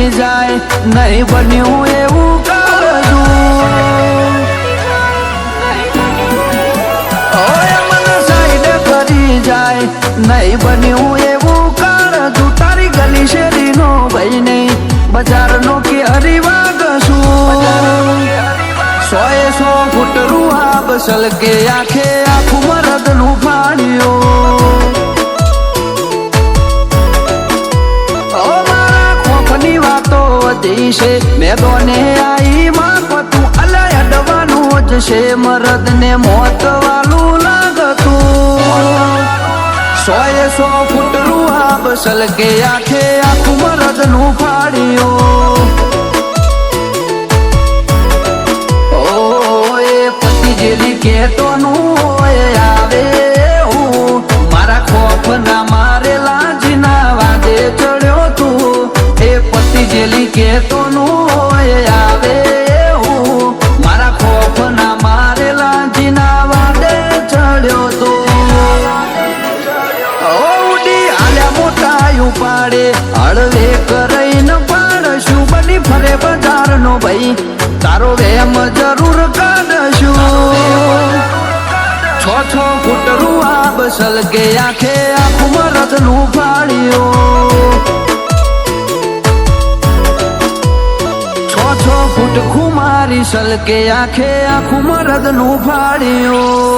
કરી જાય નહીં બન્યું એવું કાળજું ઓય મને સાઈડ કરી જાય નહીં બન્યું એવું કાળજું તારી ગલી શેરીનો ભાઈ નહીં બજારનો કે હરિવાગશું 100 ફૂટ રૂહા બસલ કે આખે આખું મરદનું ફાડ્યું મેદોને આઈ માપતું અલય અડવાનું જ છે મરદ ને મોત વાલું લાગતું 100 ફૂટ રૂહા બસલ કે આખે આખું મરદ નું ફાડ્યું ઓ એ પતિ જેલી કેતોનું આવે મારા ખોફ ના મારેલા જીના વાદે ચડ્યો તું એ પતિ જેલી કેતોનું આવે મારા ખોફ ના મારેલા જીના વાદે ચડ્યો તો ઉડી આલ્યા મોટા ઉપાડે હળવે કરાઈને પાડશું બની ફરે બજાર નો ભાઈ તારો વેમ જરૂર કાઢશું 6 ફૂટ રૂહા બસલ કે આખે આખું મરદ નું ફાડ્યું 6 ફૂટ ખુમારી સલકે આખે આખું મરદ નું ફાડ્યું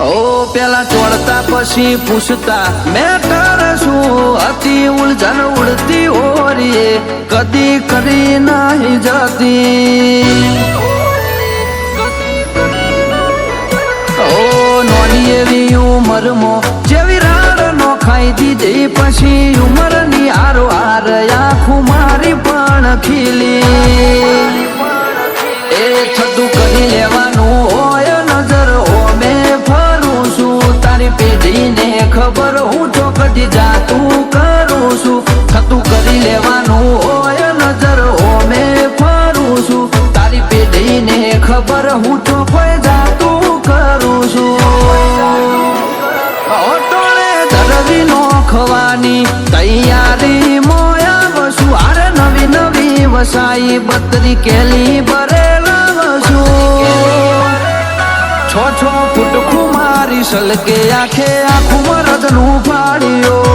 ઓ પેલા ચોડતા પછી પૂછતા મેટર શું હતી ઉલઝન ઉડતી ઓરીએ કદી કરી નહીં જતી ઓ નોની એવી ઉંમરમાં જેવી રાડ નો ખાઈ દીધી પછી ઉંમરની આરો હાર આખું મારી પણ ખીલી એ થતું કરી લેવાનું હોય નજર ઓમે ફરું છું તારી પેઢીને ખબર હું ચોકડી જાતું કરું છું થતું કરી લેવાનું હોય નજર ઓમે ફરું છું તારી પેઢીને ખબર હું ચોકડી જાતું કરું છું ઓટોળે ધરવી નોખવાની તૈયારી મોયા વસું આરે નવી નવી વસાઈ 32 કેલી ભરેલા 6 ફૂટ ખુમારી સલકે આખે આખું મરદ નું ફાડ્યું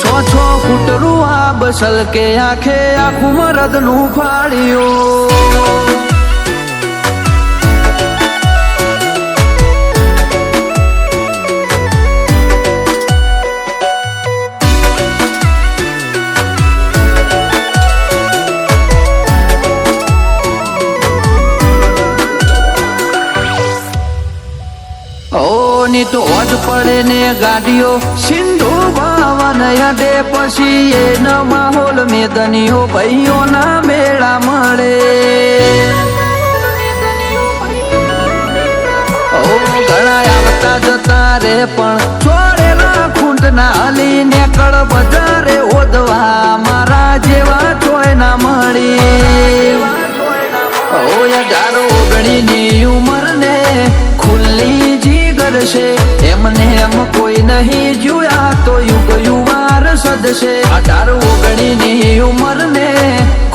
6 ફૂટ રૂહા બસલ કે આખે આખું મરદ નું ફાડ્યું ની તો હોજ પડે ને ગાડીઓ સિંધુ ભવન યડે પછી એન માહોલ મેદનીઓ ભાઈઓના મેળા મળે ઓ ઘણા આવતા જતા રે પણ છોડેલા ખૂંટના હલી નેકળ બજારે ઓદવા મારા જેવા ચોય ના મળી ઓ 18-19 ની ઉંમર ને ખુલ્લી જીગર છે એમને એમ કોઈ નહીં જોયા તો યુગ યુવાર સદશે 18-19 ની ઉંમર ને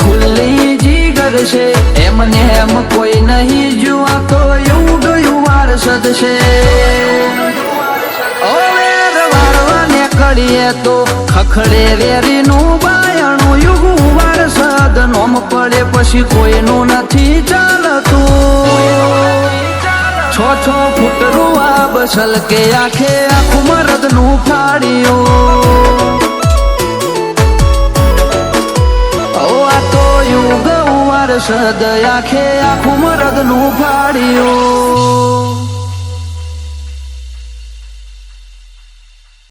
ખુલ્લી જીગર છે એમને એમ કોઈ નહીં જોયા તો યુગ યુવાર સદશે વાળવાને કડીએ તો ખખડે વેરીનું બાયણું યુગ વાર સદ નોમ પડે પછી કોઈનું નથી ચાલતું 6 ફૂટ રૂહા બસલ કે આખે આખું મરદ નું ફાડ્યું ઓ આ તો યુગ વાર સદ આખે આખું મરદ નું ફાડ્યું